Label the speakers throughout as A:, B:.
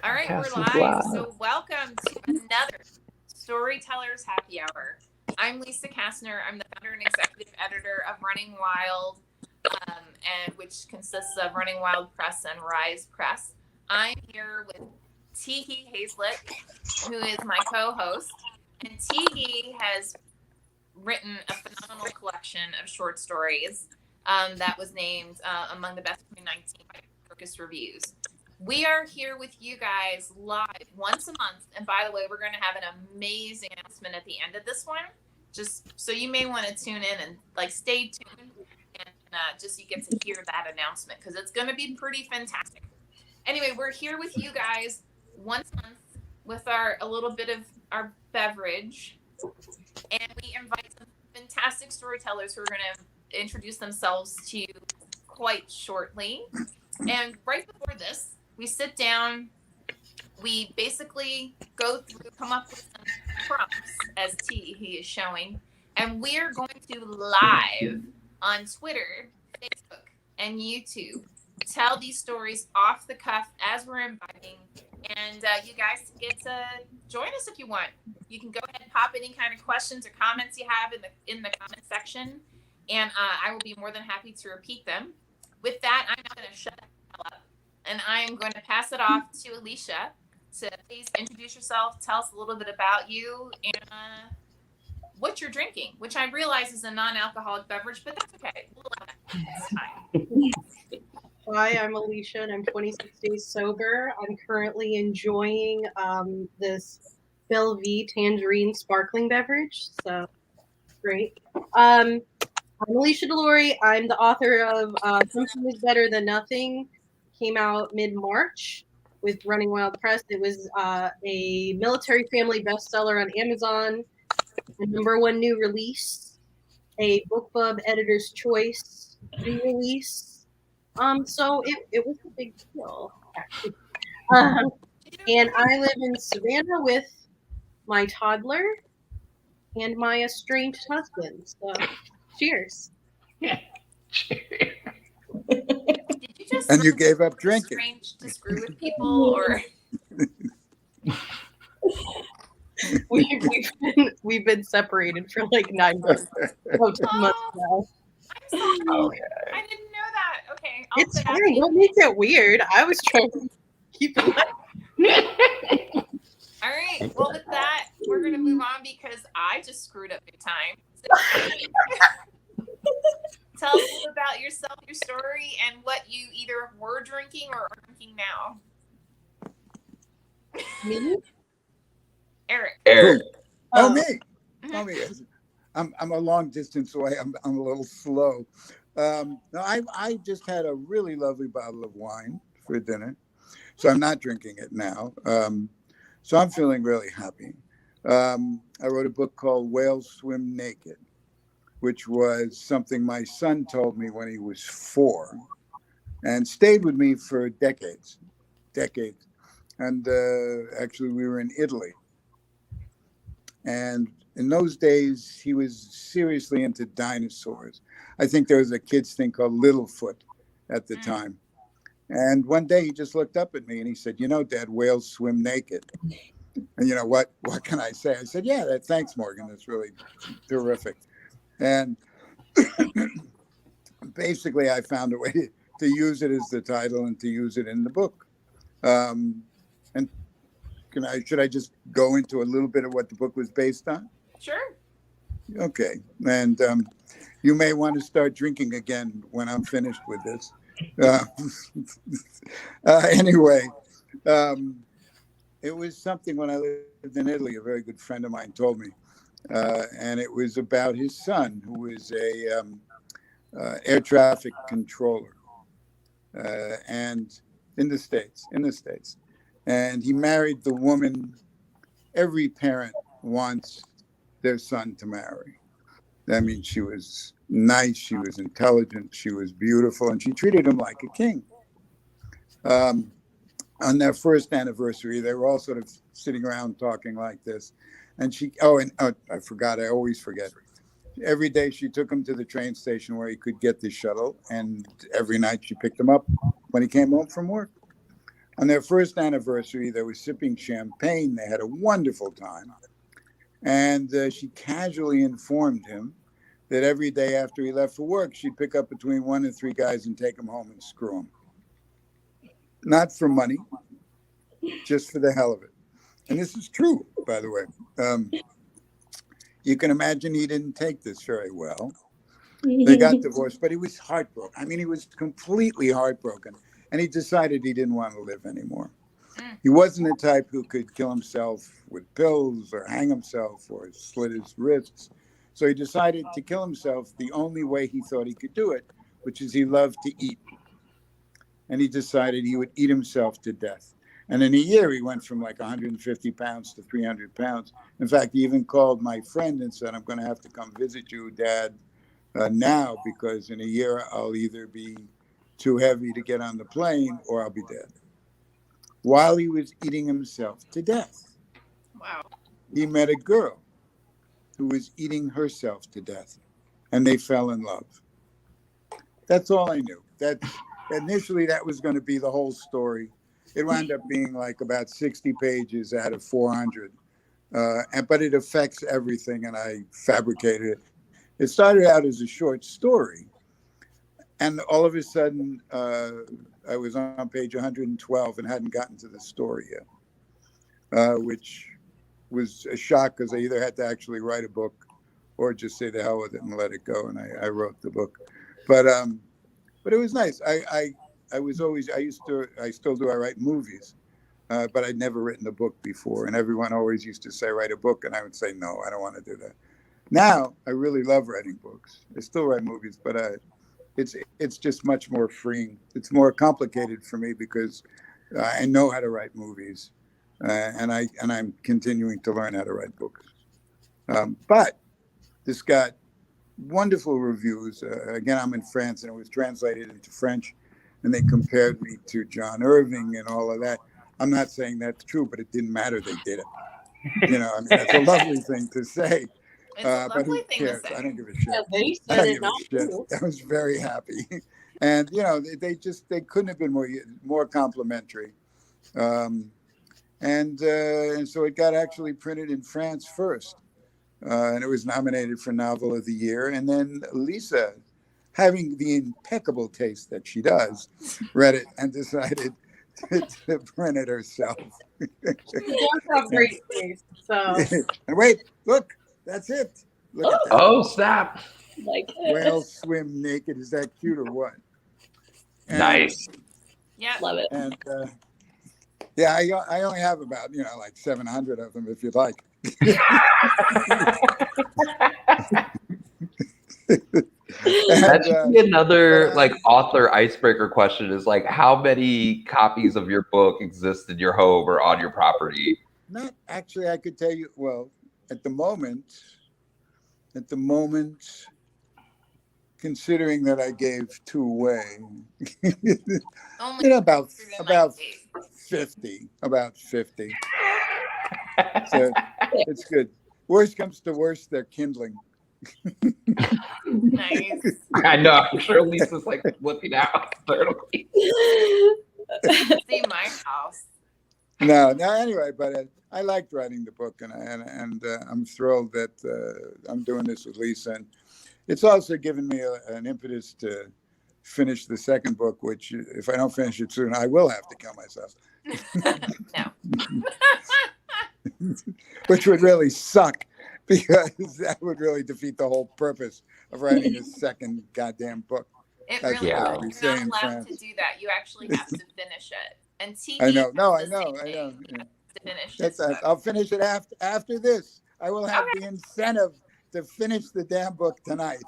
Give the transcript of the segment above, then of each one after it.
A: All right, we're
B: Podcast is
A: live.
B: live.
A: So, welcome to another Storytellers Happy Hour. I'm Lisa Kastner. I'm the founder and executive editor of Running Wild, and which consists of Running Wild Press and Rise Press. I'm here with Tihi Hazlett, who is my co-host, and Tihi has written a phenomenal collection of short stories that was named among the best 2019 by Focus Reviews. We are here with you guys live once a month. And by the way, we're going to have an amazing announcement at the end of this one. Just so you may want to tune in and stay tuned and just you get to hear that announcement because it's going to be pretty fantastic. Anyway, we're here with you guys once a month with a little bit of our beverage, and we invite some fantastic storytellers who are going to introduce themselves to you quite shortly. And right before this, we sit down, we basically go through, come up with some prompts, as he is showing, and we're going to live on Twitter, Facebook, and YouTube tell these stories off the cuff as we're inviting, and you guys get to join us if you want. You can go ahead and pop any kind of questions or comments you have in the comment section, and I will be more than happy to repeat them. With that, I'm not going to shut up, and I am going to pass it off to Alicia to please introduce yourself, tell us a little bit about you, and what you're drinking, which I realize is a non-alcoholic beverage, but that's okay. We'll allow that this time.
C: Hi, I'm Alicia, and I'm 26 days sober. I'm currently enjoying this Bellevue tangerine sparkling beverage, so great. I'm Alicia Delory. I'm the author of Something is Better Than Nothing. Came out mid-March with Running Wild Press. It was a military family bestseller on Amazon, the #1 new release, a BookBub Editor's Choice re-release. So it was a big deal, actually. Um, and I live in Savannah with my toddler and my estranged husband. So, cheers.
A: Did you just
D: And you gave up drinking.
A: strange to screw with people, or
C: We've been separated for like 9 months, 2 months
A: oh,
C: now.
A: I'm sorry.
B: Okay.
A: I didn't know that. Okay, I'll
C: It's
A: put
C: fine. Don't make it weird. I was trying to keep it light.
A: All right. Well, with that, we're gonna move on because I just screwed up big time. So, tell us a little about yourself, your story, and what you either were drinking or are drinking now.
C: Me?
A: Eric.
D: Who? Oh,
C: Oh,
D: me.
A: Mhm.
D: Oh, me. I'm a long distance away. I'm a little slow. No, I just had a really lovely bottle of wine for dinner, so I'm not drinking it now. So I'm feeling really happy. I wrote a book called Whales Swim Naked, which was something my son told me when he was 4 and stayed with me for decades, decades. And actually, we were in Italy. And in those days, he was seriously into dinosaurs. I think there was a kids thing called Littlefoot at the
A: Mm.
D: time. And one day he just looked up at me and he said, "You know, Dad, whales swim naked." And you know what? What can I say? I said, "Yeah, thanks, Morgan. That's really terrific." And basically, I found a way to use it as the title and to use it in the book. And should I just go into a little bit of what the book was based on?
A: Sure.
D: Okay. And you may want to start drinking again when I'm finished with this. Uh, anyway, um, it was something when I lived in Italy, a very good friend of mine told me. And it was about his son, who was a air traffic controller, and in the States. And he married the woman every parent wants their son to marry. I mean, she was nice, she was intelligent, she was beautiful, and she treated him like a king. Um, on their first anniversary, they were all sort of sitting around talking like this. And I forgot, I always forget. Every day she took him to the train station where he could get the shuttle, and every night she picked him up when he came home from work. On their first anniversary, they were sipping champagne. They had a wonderful time. And she casually informed him that every day after he left for work, she'd pick up between 1 and 3 guys and take them home and screw them. Not for money, just for the hell of it. And this is true, by the way. You can imagine he didn't take this very well. They got divorced, but he was heartbroken. I mean, he was completely heartbroken. And he decided he didn't want to live anymore. He wasn't the type who could kill himself with pills or hang himself or slit his wrists. So he decided to kill himself the only way he thought he could do it, which is he loved to eat. And he decided he would eat himself to death. And in a year, he went from like 150 pounds to 300 pounds. In fact, he even called my friend and said, I'm going to have to come visit you, Dad, now, because in a year, I'll either be too heavy to get on the plane or I'll be dead. While he was eating himself to death,
A: Wow.
D: he met a girl who was eating herself to death, and they fell in love. That's all I knew. Initially, that was going to be the whole story. It wound up being like about 60 pages out of 400, but it affects everything, and I fabricated it. It started out as a short story, and all of a sudden, I was on page 112 and hadn't gotten to the story yet, which was a shock because I either had to actually write a book or just say the hell with it and let it go. And I wrote the book, but it was nice. I still do. I write movies, but I'd never written a book before. And everyone always used to say, write a book. And I would say, no, I don't want to do that. Now I really love writing books. I still write movies, but it's just much more freeing. It's more complicated for me because I know how to write movies, and I'm continuing to learn how to write books. But this got wonderful reviews. Again, I'm in France, and it was translated into French, and they compared me to John Irving and all of that. I'm not saying that's true, but it didn't matter. They did it. You know, I mean, that's a lovely thing to say.
A: It's a
D: But who
A: lovely thing to
D: cares?
A: say.
D: I don't give a shit.
C: Yeah, they
D: I
C: said
D: don't
C: it,
D: give
C: not
D: a shit.
C: you.
D: I was very happy. And, you know, they couldn't have been more complimentary. And so it got actually printed in France first. And it was nominated for Novel of the Year. And then Lisa, having the impeccable taste that she does, read it and decided to print it herself.
C: She does have great taste. So
D: And wait, look, that's it. Look at that.
B: Oh, snap.
E: Like it.
D: Whales swim naked. Is that cute or what? And,
B: Nice.
A: Yeah.
E: Love it.
D: And yeah, I only have about, like 700 of them, if you'd like.
B: That should be another like author icebreaker question is like how many copies of your book exist in your home or on your property?
D: Not actually, I could tell you, well, at the moment, considering that I gave 2 away,
A: Only
D: about
A: like
D: 50, So it's good. Worst comes to worst, they're kindling.
A: nice.
B: I know. I'm sure Lisa's like flipping out. Totally.
A: See my house.
D: No. Anyway, but I liked writing the book, and I'm thrilled that I'm doing this with Lisa. And it's also given me an impetus to finish the second book, which if I don't finish it soon, I will have to kill myself.
A: No.
D: Which would really suck, because that would really defeat the whole purpose of writing a second goddamn book.
A: It
D: That's
A: really
B: what
A: is.
D: they
A: You're
D: say in
A: not allowed to
D: France.
A: do that. You actually have to finish it. And TV
D: I know. No, I
A: has the
D: know.
A: same
D: I
A: thing.
D: know.
A: You
D: Yeah.
A: have to finish
D: That's
A: this book.
D: I'll finish it after this. I will have the incentive to finish the damn book tonight.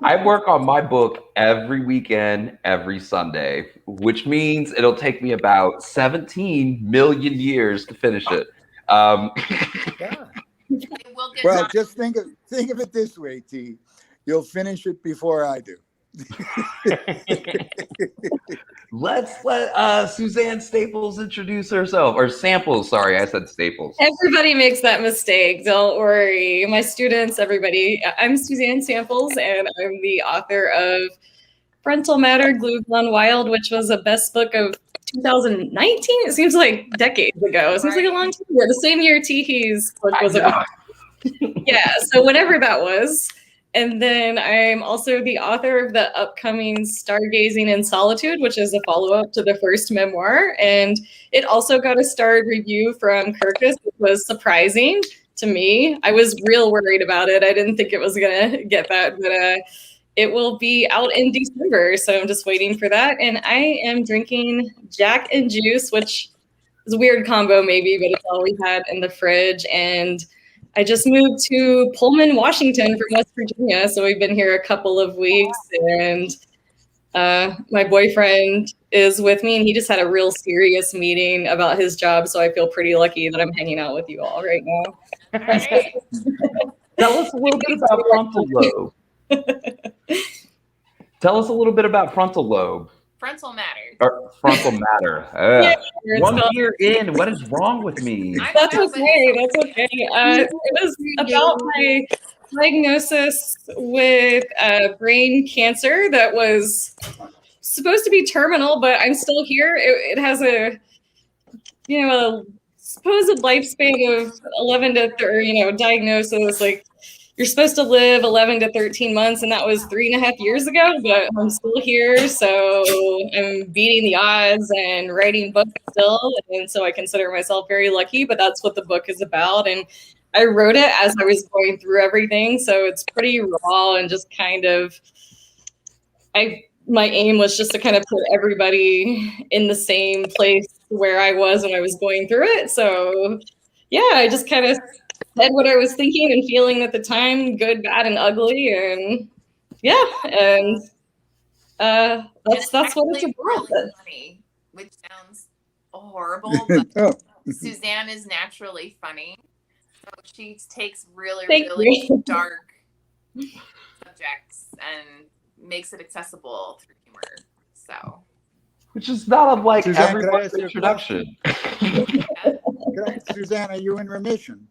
B: I work on my book every weekend, every Sunday, which means it'll take me about 17 million years to finish it.
D: Yeah.
A: It will get
D: Well,
A: done.
D: just think of it this way, T. You'll finish it before I do.
B: Let's let Suzanne Staples introduce herself, or Samples. Sorry, I said Staples.
E: Everybody makes that mistake. Don't worry. My students, everybody. I'm Suzanne Samples, and I'm the author of Parental Matter, Glue Gone Wild, which was a best book of 2019. It seems like decades ago. It seems like a long time ago. The same year Tihi's book was about. Yeah, so whenever that was. And then I'm also the author of the upcoming Stargazing in Solitude, which is a follow-up to the first memoir. And it also got a starred review from Kirkus, which was surprising to me. I was real worried about it. I didn't think it was gonna get that, but it will be out in December. So I'm just waiting for that. And I am drinking Jack and Juice, which is a weird combo maybe, but it's all we had in the fridge. And I just moved to Pullman, Washington from West Virginia. So we've been here a couple of weeks, and my boyfriend is with me, and he just had a real serious meeting about his job. So I feel pretty lucky that I'm hanging out with you all right now.
A: All right.
B: Tell us a little bit about frontal lobe. Tell us a little bit about frontal lobe.
A: Frontal matter.
B: Or frontal matter.
E: Yeah, it's
B: 1
E: called-
B: year in, what is wrong with me?
A: I
E: That's
A: don't know, but
E: okay. That's okay. It was about my diagnosis with brain cancer that was supposed to be terminal, but I'm still here. It has a supposed lifespan of 11 to 30, diagnosis, like you're supposed to live 11 to 13 months, and that was 3.5 years ago, but I'm still here, so I'm beating the odds and writing books still, and so I consider myself very lucky, but that's what the book is about, and I wrote it as I was going through everything, so it's pretty raw and just kind of, my aim was just to kind of put everybody in the same place where I was when I was going through it, so yeah, I just kind of said what I was thinking and feeling at the time, good, bad, and ugly, and yeah, and that's what it's about.
A: Really funny, which sounds horrible, but
D: Oh,
A: Suzanne is naturally funny, so she takes really,
E: Thank
A: really
E: you.
A: dark subjects and makes it accessible through humor. So,
B: Which is not unlike
D: Suzanne, could I
B: everyone's
D: ask you a
B: introduction.
D: Suzanne, are you in remission?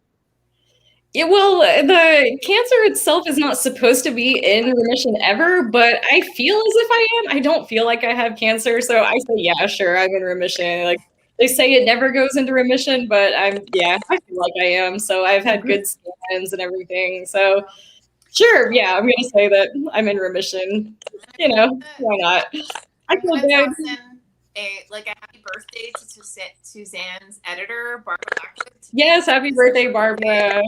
E: Yeah, well, the cancer itself is not supposed to be in remission ever, but I feel as if I am. I don't feel like I have cancer, so I say, yeah, sure, I'm in remission. Like they say, it never goes into remission, but I feel like I am. So I've had good scans and everything. So sure, yeah, I'm gonna say that I'm in remission. Why not? I feel
A: I'm gonna
E: good.
A: toss in a happy birthday to Suzanne's editor, Barbara Blackwood.
E: Yes, happy birthday, Barbara.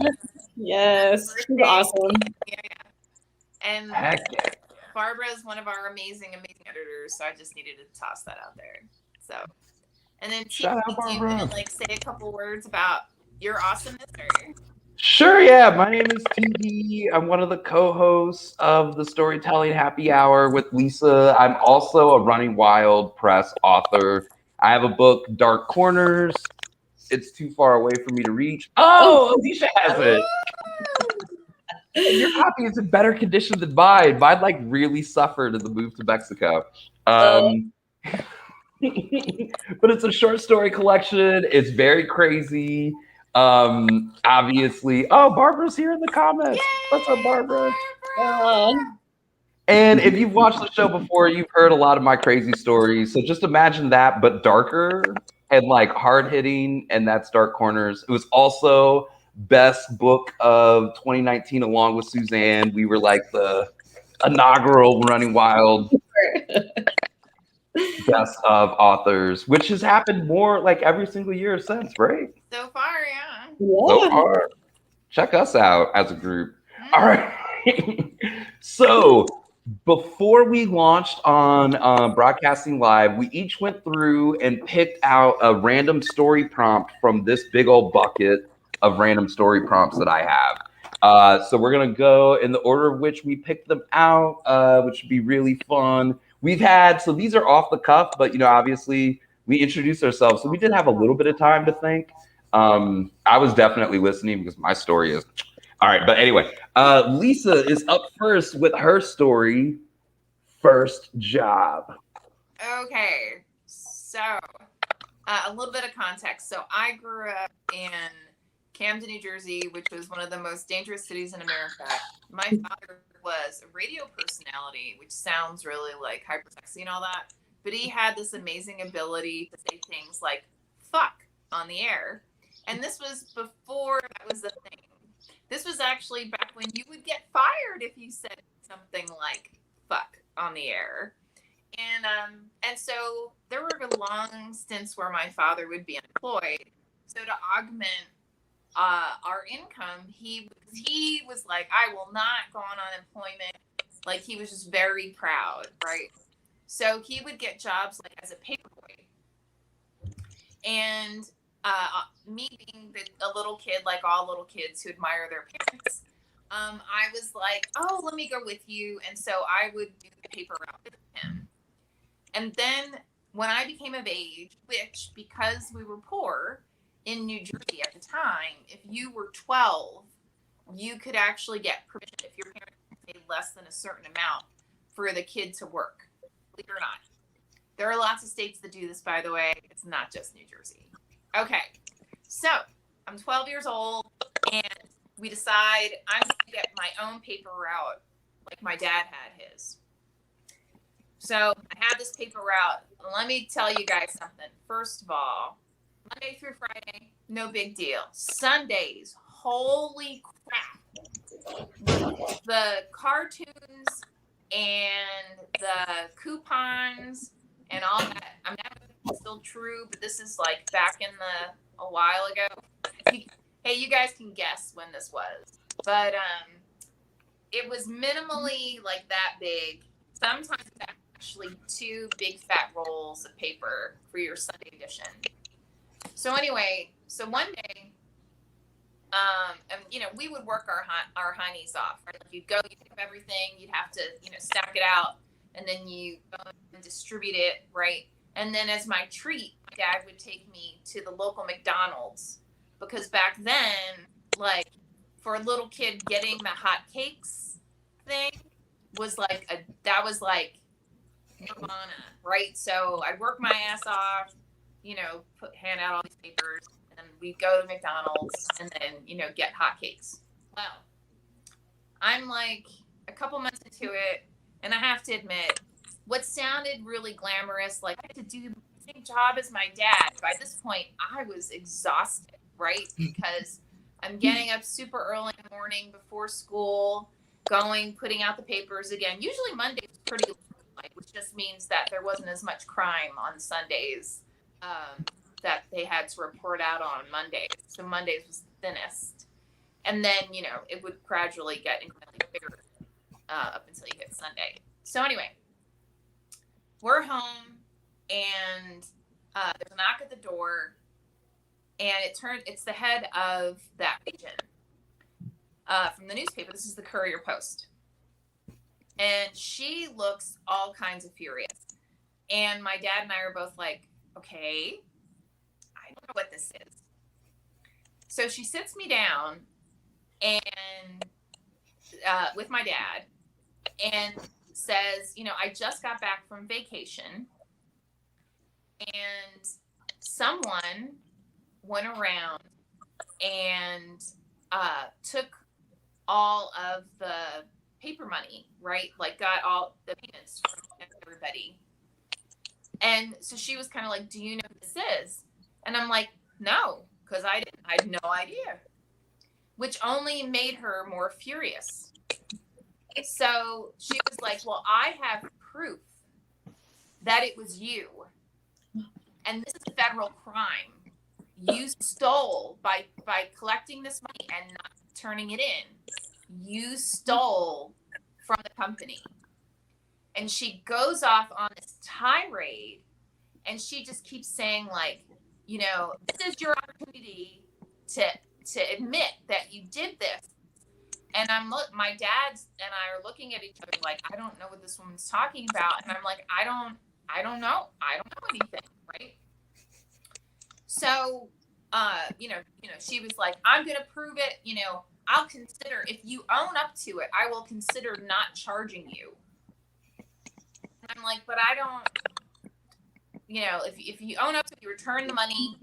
E: Yes, she's awesome.
A: Yeah. And
B: Heck yeah.
A: Barbara is one of our amazing editors, so I just needed to toss that out there. So, and then
B: Shout out,
A: do you
B: Barbara.
A: want to say a couple words about your awesomeness? Or?
B: Sure, yeah. My name is Tihi. I'm one of the co-hosts of the Storytelling Happy Hour with Lisa. I'm also a Running Wild press author. I have a book, Dark Corners. It's too far away for me to reach. Oh, Alicia has it. Your copy is in better condition than mine. Mine really suffered in the move to Mexico. But it's a short story collection. It's very crazy. Obviously, Barbara's here in the comments. What's up, Barbara? And if you've watched the show before, you've heard a lot of my crazy stories. So just imagine that, but darker and hard hitting, and that's Dark Corners. It was also best book of 2019 along with Suzanne. We were the inaugural Running Wild best of authors, which has happened more every single year since, right?
A: So far, yeah.
B: So far. Check us out as a group. All right. So before we launched on Broadcasting Live, we each went through and picked out a random story prompt from this big old bucket of random story prompts that I have. So we're going to go in the order of which we picked them out, which would be really fun. So these are off the cuff, but obviously we introduced ourselves. So we did have a little bit of time to think. I was definitely listening because my story is all right. But anyway, Lisa is up first with her story, First Job.
A: Okay, so a little bit of context. So I grew up in Camden, New Jersey, which was one of the most dangerous cities in America. My father was a radio personality, which sounds really hyper sexy and all that. but he had this amazing ability to say things like fuck on the air. And this was before that was a thing. This was actually back when you would get fired if you said something like fuck on the air. And so there were long stints where my father would be unemployed. So to augment our income, he was like, I will not go on unemployment. Like, he was just very proud, right? So he would get jobs like as a paperboy. And me being a little kid, like all little kids who admire their parents, I was like, oh, let me go with you. And so I would do the paper route with him. And then when I became of age, which because we were poor in New Jersey at the time, if you were 12, you could actually get permission if your parents paid less than a certain amount for the kid to work. Believe it or not. There are lots of states that do this, by the way. It's not just New Jersey. Okay, so I'm 12 years old, and we decide I'm going to get my own paper route like my dad had his. So I have this paper route. Let me tell you guys something. First of all, Monday through Friday, no big deal. Sundays, holy crap. The cartoons and the coupons and all that. I mean, that's still true, but this is like back in a while ago. Hey, you guys can guess when this was. But it was minimally like that big. Sometimes it's actually 2 big fat rolls of paper for your Sunday edition. So anyway, so one day, and we would work our heinies off, right? Like, you'd go, you pick up everything, you'd have to, stack it out, and then you go and distribute it, right? And then as my treat, my dad would take me to the local McDonald's, because back then, like, for a little kid, getting the hot cakes thing was like nirvana, right? So I'd work my ass off, hand out all these papers, and we'd go to McDonald's and then, get hotcakes. Well, I'm like a couple months into it, and I have to admit, what sounded really glamorous, like I had to do the same job as my dad. By this point, I was exhausted, right? Because I'm getting up super early in the morning before school, putting out the papers again. Usually Mondays was pretty light, which just means that there wasn't as much crime on Sundays that they had to report out on Mondays. So Mondays was the thinnest. And then, it would gradually get incrementally bigger up until you hit Sunday. So anyway, we're home, and there's a knock at the door, and it's the head of that region from the newspaper. This is the Courier Post. And she looks all kinds of furious. And my dad and I are both like, okay, I don't know what this is. So she sits me down and with my dad and says, I just got back from vacation, and someone went around and took all of the paper money, right? Like, got all the payments from everybody. And so she was kind of like, do you know who this is? And I'm like, no, because I had no idea, which only made her more furious. So she was like, well, I have proof that it was you. And this is a federal crime. You stole by collecting this money and not turning it in. You stole from the company. And she goes off on this tirade, and she just keeps saying, like, this is your opportunity to admit that you did this. And my dad and I are looking at each other like, I don't know what this woman's talking about. And I'm like, I don't know. I don't know anything, right? So, she was like, I'm going to prove it. I'll consider, if you own up to it, I will consider not charging you. And I'm like, but I don't, if you own up to it, you return the money,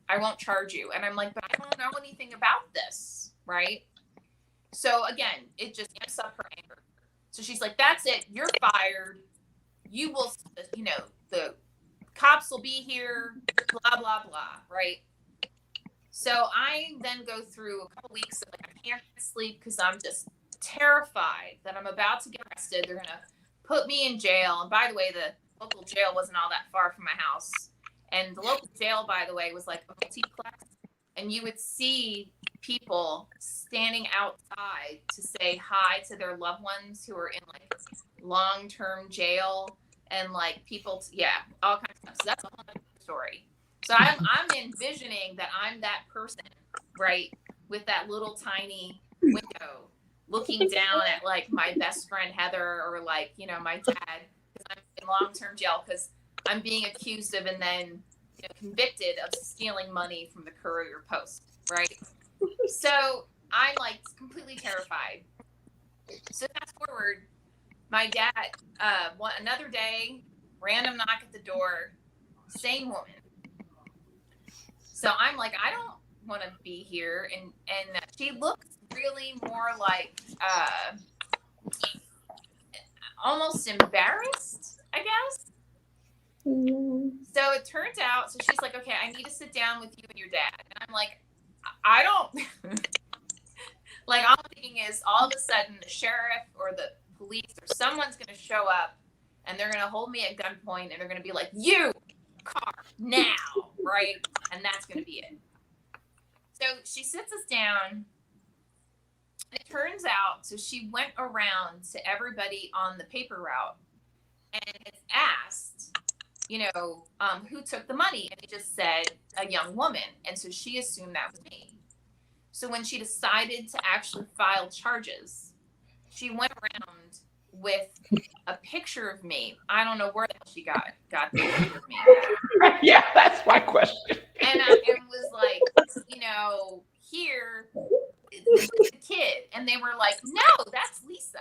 A: I won't charge you. And I'm like, but I don't know anything about this, right? So again, it just amps up her anger. So she's like, that's it, you're fired. you will, the cops will be here, blah, blah, blah, right? So I then go through a couple weeks of like, I can't sleep because I'm just terrified that I'm about to get arrested. They're going to put me in jail. And by the way, the local jail wasn't all that far from my house. And the local jail, by the way, was like a multiplex. And you would see people standing outside to say hi to their loved ones who are in like long-term jail, and like people, all kinds of stuff. So that's a whole other story. So I'm envisioning that I'm that person, right, with that little tiny window looking down at like my best friend Heather, or like, my dad, because I'm in long-term jail because I'm being accused of and then convicted of stealing money from the Courier Post, right? So I'm like completely terrified. So fast forward, my dad, another day, random knock at the door, same woman. So I'm like, I don't want to be here, and she looks really more like almost embarrassed, I guess. So it turns out, so she's like, okay, I need to sit down with you and your dad. And I'm like, I don't, like, all I'm thinking is all of a sudden the sheriff or the police or someone's going to show up and they're going to hold me at gunpoint and they're going to be like, you, car, now, right? And that's going to be it. So she sits us down. It turns out, so she went around to everybody on the paper route and asked, who took the money? And it just said a young woman. And so she assumed that was me. So when she decided to actually file charges, she went around with a picture of me. I don't know where she got the picture of me.
B: Yeah, that's my question.
A: And it was like, here is the kid. And they were like, no, that's Lisa.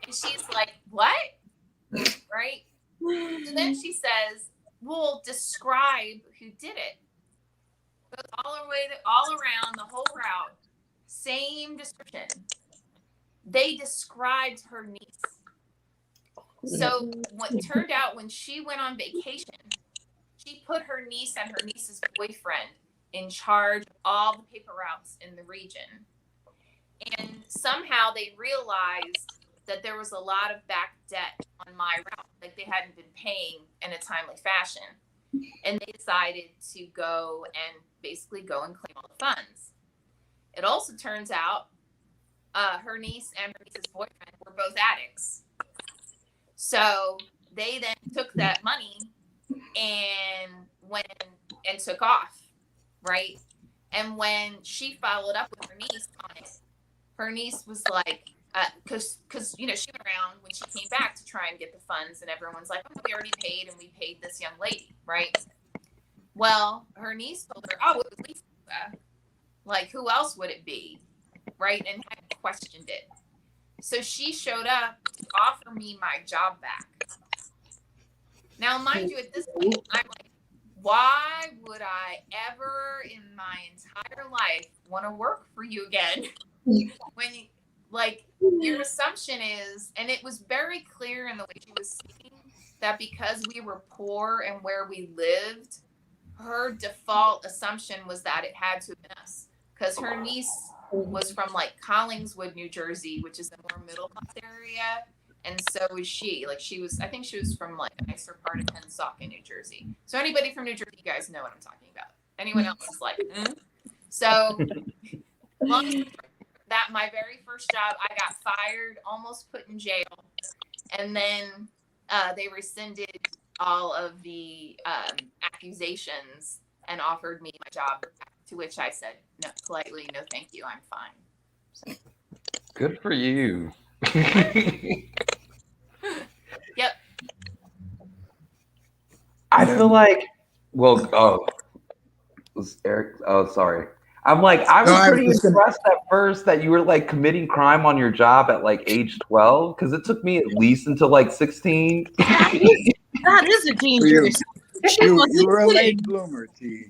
A: And she's like, what? Right? So then she says, well, describe who did it. Goes all around the whole route, same description. They described her niece. So what turned out, when she went on vacation, she put her niece and her niece's boyfriend in charge of all the paper routes in the region. And somehow they realized that there was a lot of back debt on my route, like they hadn't been paying in a timely fashion. And they decided to go and basically go and claim all the funds. It also turns out her niece and her niece's boyfriend were both addicts. So they then took that money and went and took off, right? And when she followed up with her niece on it, her niece was like, because she went around when she came back to try and get the funds, and everyone's like, oh, we already paid, and we paid this young lady, right? Well, her niece told her, oh, it was Lisa. Like, who else would it be, right? And hadn't questioned it. So she showed up to offer me my job back. Now, mind you, at this point, I'm like, why would I ever in my entire life want to work for you again? When you, like, your assumption is, and it was very clear in the way she was speaking, that because we were poor and where we lived, her default assumption was that it had to have been us. Because her niece was from like Collingswood, New Jersey, which is a more middle class area. And so was she. Like, I think she was from like a nicer part of Pennsauken, New Jersey. So anybody from New Jersey, you guys know what I'm talking about. Anyone else is like, So long story short, that my very first job, I got fired, almost put in jail. And then they rescinded all of the accusations and offered me my job, to which I said, no, politely, no, thank you, I'm fine. So.
B: Good for you.
A: Yep.
B: I feel like, was Eric? Oh, sorry. I'm like, I was pretty impressed at first that you were like committing crime on your job at like age 12, because it took me at least until like 16.
C: That is a dangerous.
D: You were a late bloomer, T.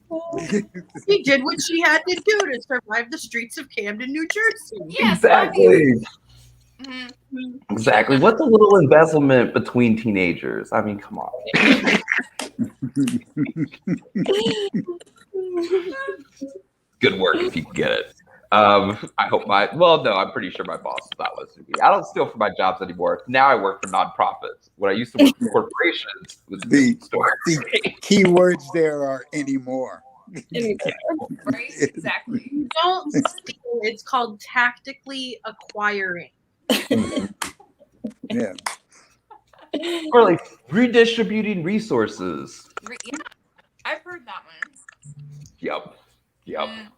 C: She did what she had to do to survive the streets of Camden, New Jersey.
A: Yes,
B: exactly.
A: Mhm.
B: Exactly. What's a little embezzlement between teenagers? I mean, come on. Good work if you can get it. I hope no, I'm pretty sure my boss is not listening to me. I don't steal from my jobs anymore. Now I work for nonprofits. When I used to work for corporations, it was a
D: The
B: different story.
D: the key words there are anymore.
A: Right? Exactly.
C: You don't steal. It's called tactically acquiring.
D: Yeah.
B: Or like redistributing resources.
A: Yeah, I've heard that one.
B: Yep. Yep.
A: Mm.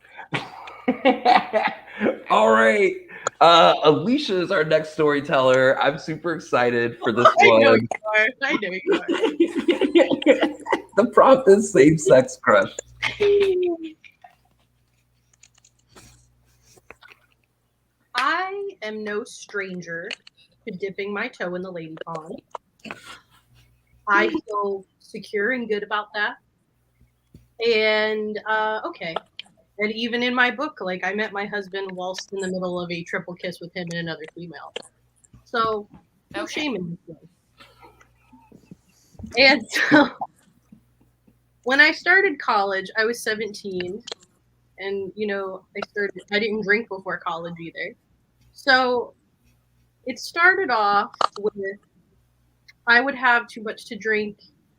B: All right. Alicia is our next storyteller. I'm super excited for this
C: I know
B: one.
C: you are. I know you are.
B: The prompt is same-sex crush.
C: I am no stranger to dipping my toe in the lady pond. I feel secure and good about that. And okay. And even in my book, like I met my husband whilst in the middle of a triple kiss with him and another female. So no shame in this one. And so when I started college, I was 17. And I didn't drink before college either. So it started off with I would have too much to drink,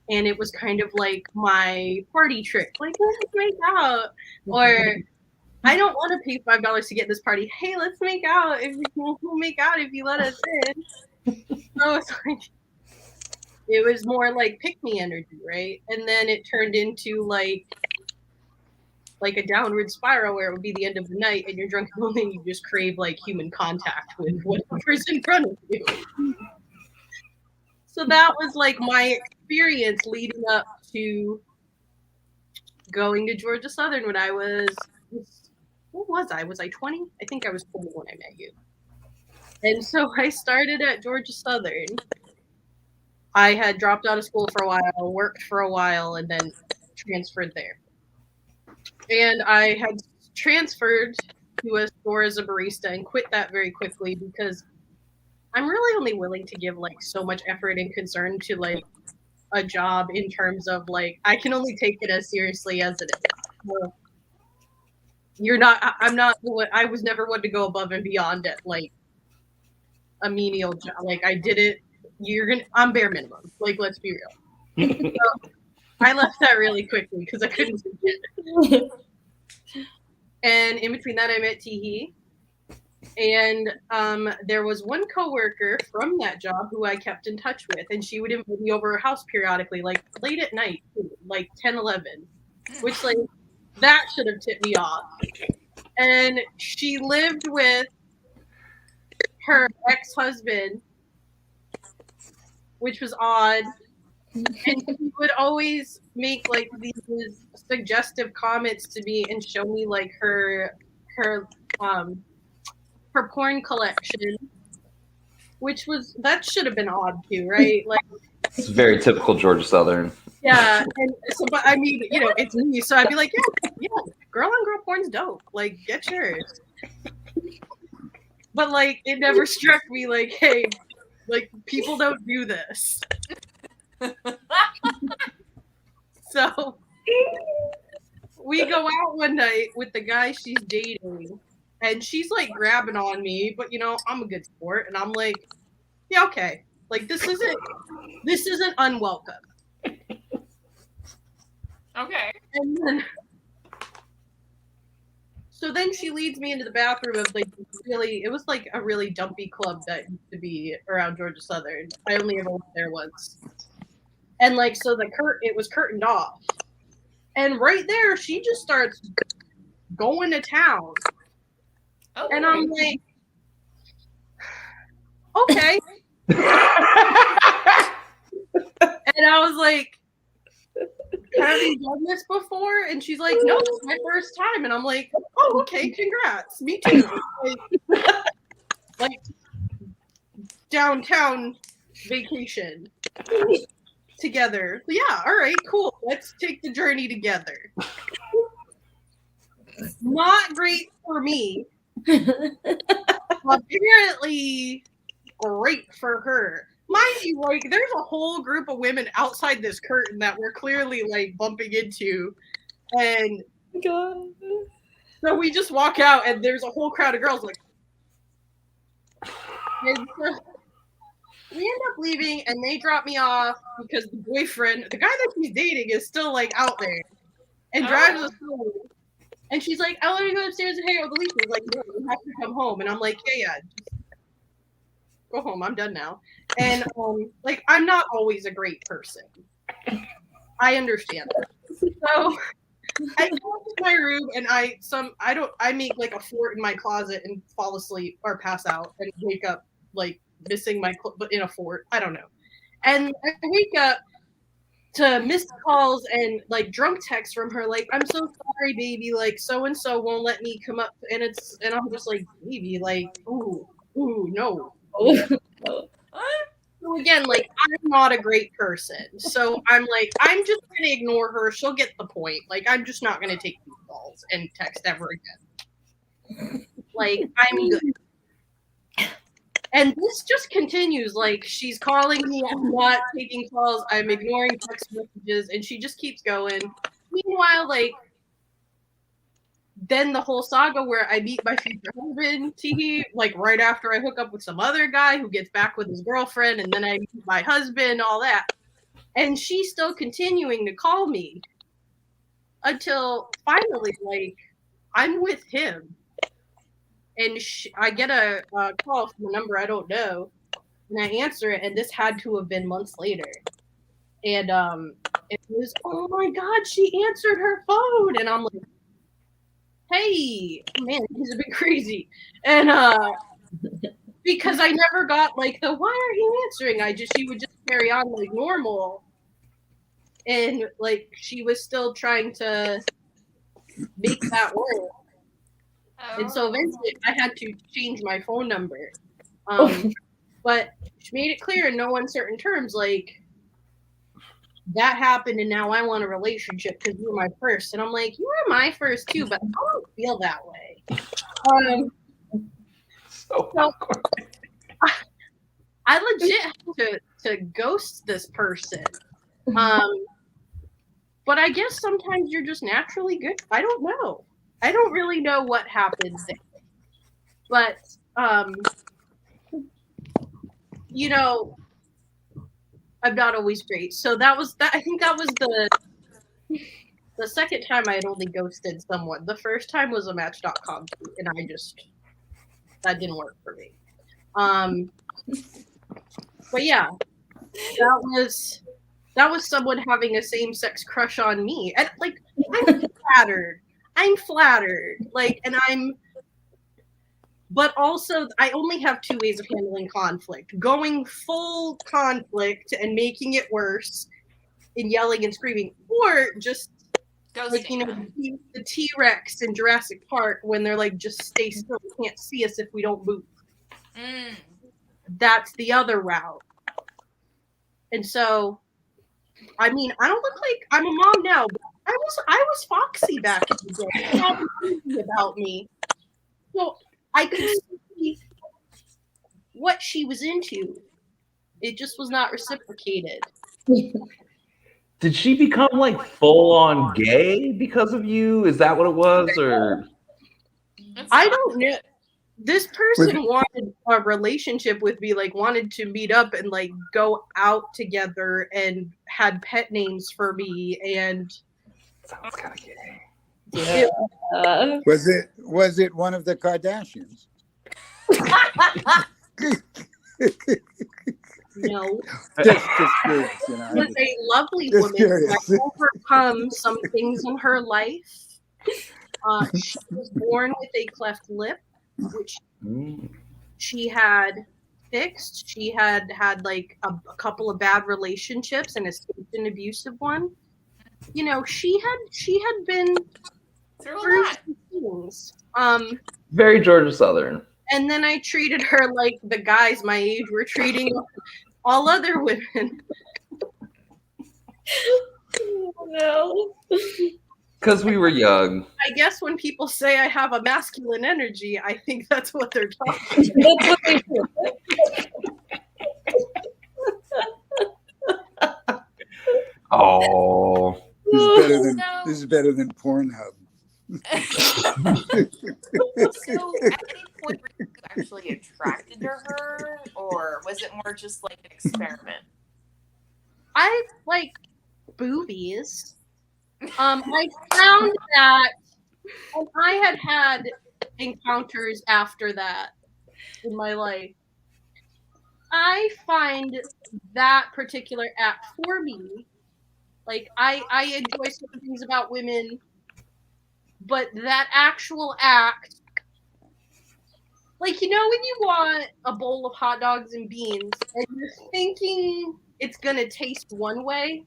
C: and it was kind of like my party trick, like let's make out, or I don't want to pay $5 to get this party. Hey, let's make out. We'll make out if you let us in. So it's like it was more like pick me energy, right? And then it turned into like a downward spiral where it would be the end of the night and you're drunk alone and you just crave like human contact with whatever's in front of you. So that was like my experience leading up to going to Georgia Southern when I was, what was I? Was I 20? I think I was 20 when I met you. And so I started at Georgia Southern. I had dropped out of school for a while, worked for a while, and then transferred there. And I had transferred to a store as a barista and quit that very quickly because I'm really only willing to give like so much effort and concern to like a job in terms of like I can only take it as seriously as it is. So I was never one to go above and beyond at like a menial job. Like I did it. I'm bare minimum. Like let's be real. So I left that really quickly because I couldn't do it. And in between that, I met Tihi. And there was one coworker from that job who I kept in touch with, and she would invite me over her house periodically, like late at night, like 10, 11, which like that should have tipped me off. And she lived with her ex-husband, which was odd. And she would always make like these suggestive comments to me and show me like her porn collection, which that should have been odd too, right? Like
B: it's very typical Georgia Southern.
C: Yeah, and so, but I mean, it's me, so I'd be like, yeah, girl on girl porn's dope. Like, get yours. But like, it never struck me like, hey, like people don't do this. So we go out one night with the guy she's dating. And she's like grabbing on me, but I'm a good sport, and I'm like, yeah, okay. Like this isn't unwelcome.
A: Okay.
C: And then she leads me into the bathroom of like it was like a really dumpy club that used to be around Georgia Southern. I only ever went there once. And like so it was curtained off. And right there she just starts going to town.
A: Oh.
C: And I'm like, okay. And I was like, have you done this before? And she's like, no, it's my first time. And I'm like, oh, okay, congrats. Me too. Like downtown vacation together. Yeah, all right, cool. Let's take the journey together. Not great for me. Apparently great for her. Mind you, like, there's a whole group of women outside this curtain that we're clearly like bumping into. And
E: God.
C: so we just walk out and there's a whole crowd of girls like, and so we end up leaving and they drop me off because the boyfriend, the guy that she's dating, is still like out there and drives us home. And she's like, I want to go upstairs and hang out with Lisa. Like, no, you have to come home. And I'm like, yeah, just go home. I'm done now. And like, I'm not always a great person. I understand that. So I go up to my room and I make like a fort in my closet and fall asleep or pass out and wake up like missing my but in a fort. I don't know. And I wake up to missed calls and like drunk texts from her, like, I'm so sorry, baby, like so and so won't let me come up, and I'm just like, baby, like, ooh, no. So again, like, I'm not a great person. So I'm like, I'm just gonna ignore her. She'll get the point. Like, I'm just not gonna take these calls and text ever again. Like, I'm good. And this just continues. Like, she's calling me, I'm not taking calls, I'm ignoring text messages, and she just keeps going. Meanwhile, like, then the whole saga where I meet my future husband, Tihi, like right after I hook up with some other guy who gets back with his girlfriend, and then I meet my husband, all that. And she's still continuing to call me until finally, like, I'm with him. And I get a call from a number I don't know, and I answer it, and this had to have been months later. And it was, oh my God, she answered her phone, and I'm like, hey, man, he's a bit crazy. And because I never got like the why are you answering? She would just carry on like normal, and like she was still trying to make that work. And so eventually I had to change my phone number. But she made it clear in no uncertain terms, like, that happened and now I want a relationship because you were my first. And I'm like, you were my first too, but I don't feel that way. So I legit had to ghost this person. But I guess sometimes you're just naturally good. I don't know. I don't really know what happened there. But, you know, I'm not always great. So that was that. I think that was the second time I had only ghosted someone. The first time was a Match.com tweet, and that didn't work for me. But yeah, that was someone having a same-sex crush on me. And like, I'm flattered. Like, but also I only have two ways of handling conflict: going full conflict and making it worse and yelling and screaming, or just
A: ghosting.
C: Like, you know, the T-Rex in Jurassic Park when they're like, just stay still, you can't see us if we don't move. That's the other route. And so, I mean, I don't look like I'm a mom now, but I was foxy back in the day. It had crazy about me. So I could see what she was into. It just was not reciprocated.
B: Did she become like full on gay because of you? Is that what it was? Or
C: I don't know. This person wanted a relationship with me, like wanted to meet up and like go out together, and had pet names for me, and
B: sounds kind of gay.
E: Yeah.
D: Was it one of the Kardashians?
C: No.
D: Just curious, you know.
C: She was a lovely
D: Just
C: woman
D: curious.
C: who had overcome some things in her life. She was born with a cleft lip, which she had fixed. She had like a couple of bad relationships and escaped an abusive one. You know, she had been through some things.
B: Very Georgia Southern.
C: And then I treated her like the guys my age were treating all other women.
E: Oh, no.
B: Because we were young.
C: I guess when people say I have a masculine energy, I think that's what they're talking about.
E: That's what they do.
B: Oh.
D: This is better than Pornhub.
A: So, at any point were you actually attracted to her, or was it more just like an experiment?
C: I like boobies. I found that, and I had encounters after that in my life. I find that particular act for me, like I enjoy certain things about women, but that actual act, like when you want a bowl of hot dogs and beans and you're thinking it's gonna taste one way,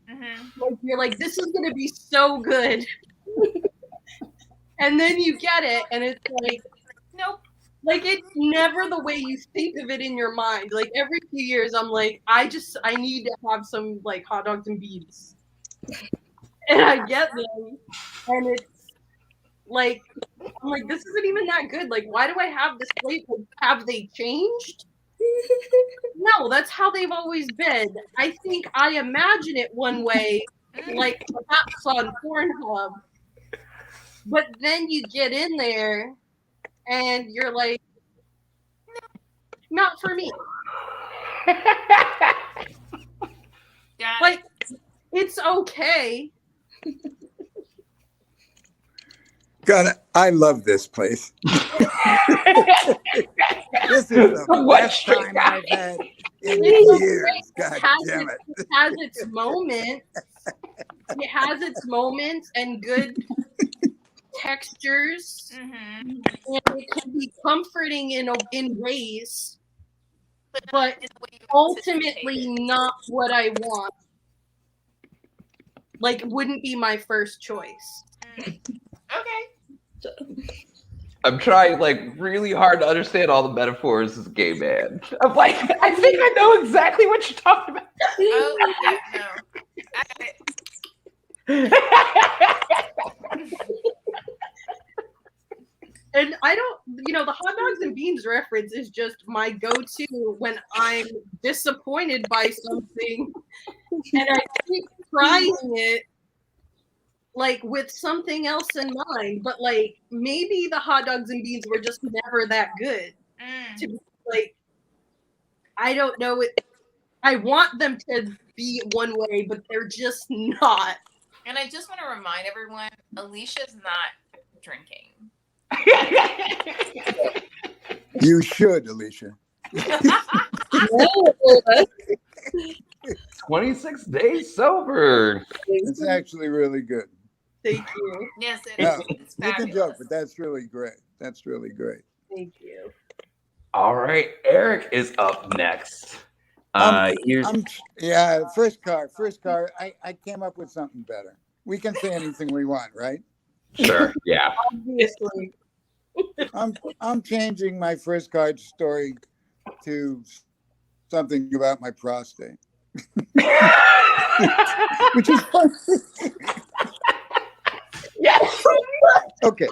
C: like you're like, this is gonna be so good. And then you get it and it's like,
A: Nope.
C: like it's never the way you think of it in your mind. Like every few years I'm like, I need to have some like hot dogs and beans. And I get them and it's like, I'm like, this isn't even that good. Like, why do I have this plate? Like, have they changed? No, that's how they've always been. I think I imagine it one way, like perhaps on Pornhub, but then you get in there and you're like, not for me. Like, it's okay.
D: God, I love this place. This is the best time I've had in years. God damn it.
C: It has its moments. It has its moments and good textures. And it can be comforting in ways, but ultimately not what I want. Like, wouldn't be my first choice.
A: Okay.
B: I'm trying like really hard to understand all the metaphors as a gay man. I'm like, I think I know exactly what you're talking about.
A: Oh, yeah, no.
C: And I don't, the hot dogs and beans reference is just my go-to when I'm disappointed by something and I keep trying it like with something else in mind, but like maybe the hot dogs and beans were just never that good. To be like, I don't know it. I want them to be one way, but they're just not.
A: And I just want to remind everyone, Alicia's not drinking.
D: You should, Alicia.
B: 26 days sober.
D: It's actually really good.
C: Thank you.
A: Yes, it
D: No,
A: is. It's
D: you can
A: fabulous.
D: joke, but that's really great. That's really great.
C: Thank you.
B: All right, Eric is up next.
D: First car. I came up with something better. We can say anything we want, right?
B: Sure, yeah.
C: Obviously.
D: I'm changing my first card story to something about my prostate, which is fun.
B: Yes.
D: Okay,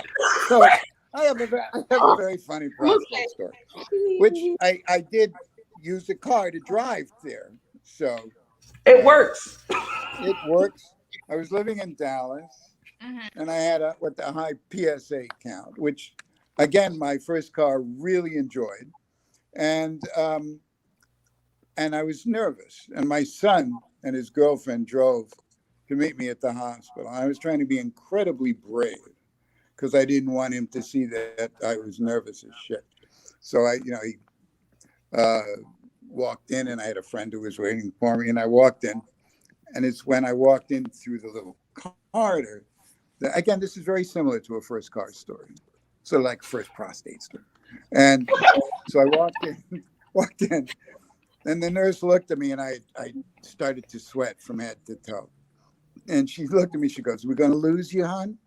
D: so I have a very funny prostate story, which I did use a car to drive there, so
B: it works.
D: It works. I was living in Dallas, and I had a high PSA count, which, again, my first car really enjoyed, and I was nervous. And my son and his girlfriend drove to meet me at the hospital. I was trying to be incredibly brave because I didn't want him to see that I was nervous as shit. So he walked in, and I had a friend who was waiting for me, and I walked in. And it's when I walked in through the little corridor that, again, this is very similar to a first car story. So like first prostate story. And so I walked in, and the nurse looked at me, and I started to sweat from head to toe. And she looked at me, she goes, "We're going to lose you, hon?"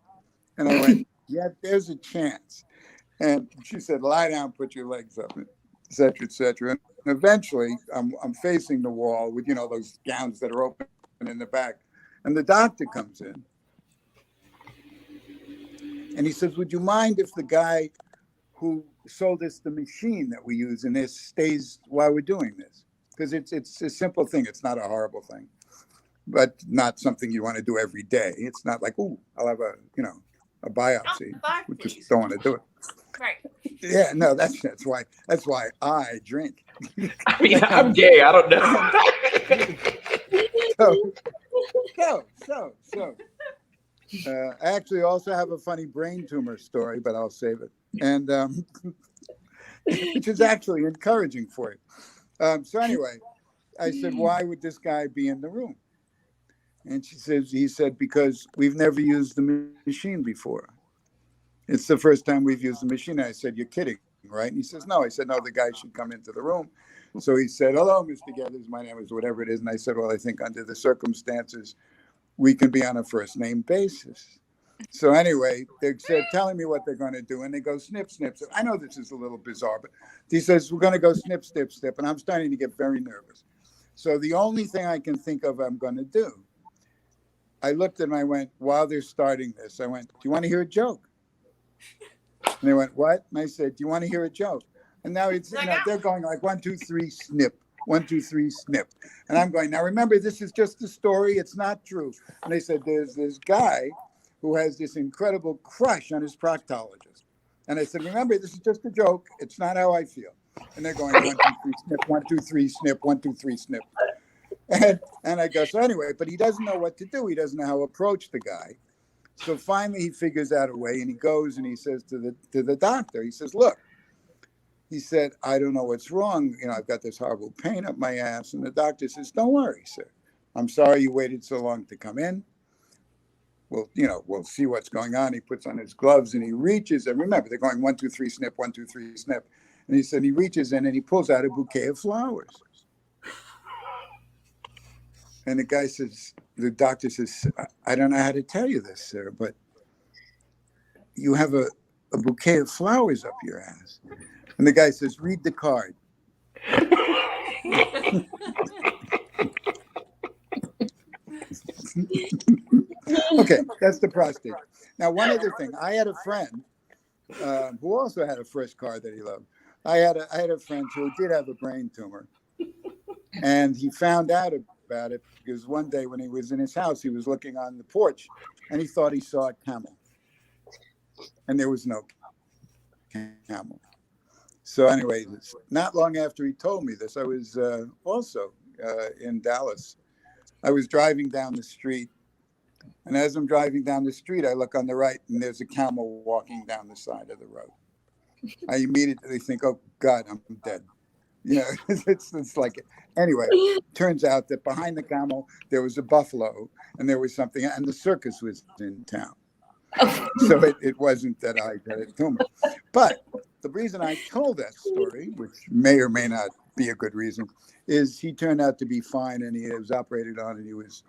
D: And I went, "Yeah, there's a chance." And she said, "Lie down, put your legs up," et cetera, et cetera. And eventually I'm facing the wall with, those gowns that are open in the back. And the doctor comes in. And he says, "Would you mind if the guy who sold us the machine that we use in this stays while we're doing this?" Because it's a simple thing. It's not a horrible thing. but not something you want to do every day. It's not like, oh, I'll have a biopsy. We just don't want to do it.
A: Right.
D: Yeah, no, that's why I drink.
B: I mean, I'm gay. I don't know.
D: So. I actually also have a funny brain tumor story, but I'll save it. And which is actually encouraging for you. So anyway, I said, why would this guy be in the room? And he said, because we've never used the machine before. It's the first time we've used the machine. I said, you're kidding, right? And he says, no. I said, no, the guy should come into the room. So he said, hello, Mr. Gathers. My name is whatever it is. And I said, well, I think under the circumstances, we can be on a first name basis. So anyway, they're telling me what they're going to do. And they go, snip, snip, snip. I know this is a little bizarre, but he says, we're going to go snip, snip, snip. And I'm starting to get very nervous. So the only thing I can think of I'm going to do, I looked and I went, while they're starting this, I went, do you want to hear a joke? And they went, what? And I said, do you want to hear a joke? And now they're going like 1, 2, 3, snip. 1, 2, 3, snip. And I'm going, now remember, this is just a story. It's not true. And they said, there's this guy who has this incredible crush on his proctologist. And I said, remember, this is just a joke. It's not how I feel. And they're going 1, 2, 3, snip, 1, 2, 3, snip, 1, 2, 3, snip. And I go, so anyway, but he doesn't know what to do. He doesn't know how to approach the guy. So finally he figures out a way, and he goes and he says to the doctor, he says, look, he said, I don't know what's wrong. I've got this horrible pain up my ass. And the doctor says, don't worry, sir. I'm sorry you waited so long to come in. We'll see what's going on. He puts on his gloves and he reaches. And remember, they're going 1, 2, 3, snip, 1, 2, 3, snip. And he said he reaches in and he pulls out a bouquet of flowers. And the doctor says, I don't know how to tell you this, sir, but you have a bouquet of flowers up your ass. And the guy says, read the card. Okay, that's the prostate. Now, one other thing. I had a friend who also had a first car that he loved. I had a friend who did have a brain tumor. And he found out about it because one day when he was in his house, he was looking on the porch and he thought he saw a camel. And there was no camel. So anyway, not long after he told me this, I was also in Dallas. I was driving down the street. And as I'm driving down the street, I look on the right and there's a camel walking down the side of the road. I immediately think, oh, God, I'm dead. It's like it. Anyway, turns out that behind the camel, there was a buffalo and there was something, and the circus was in town. So it wasn't that I got a tumor. But the reason I told that story, which may or may not be a good reason, is he turned out to be fine and he was operated on and he was,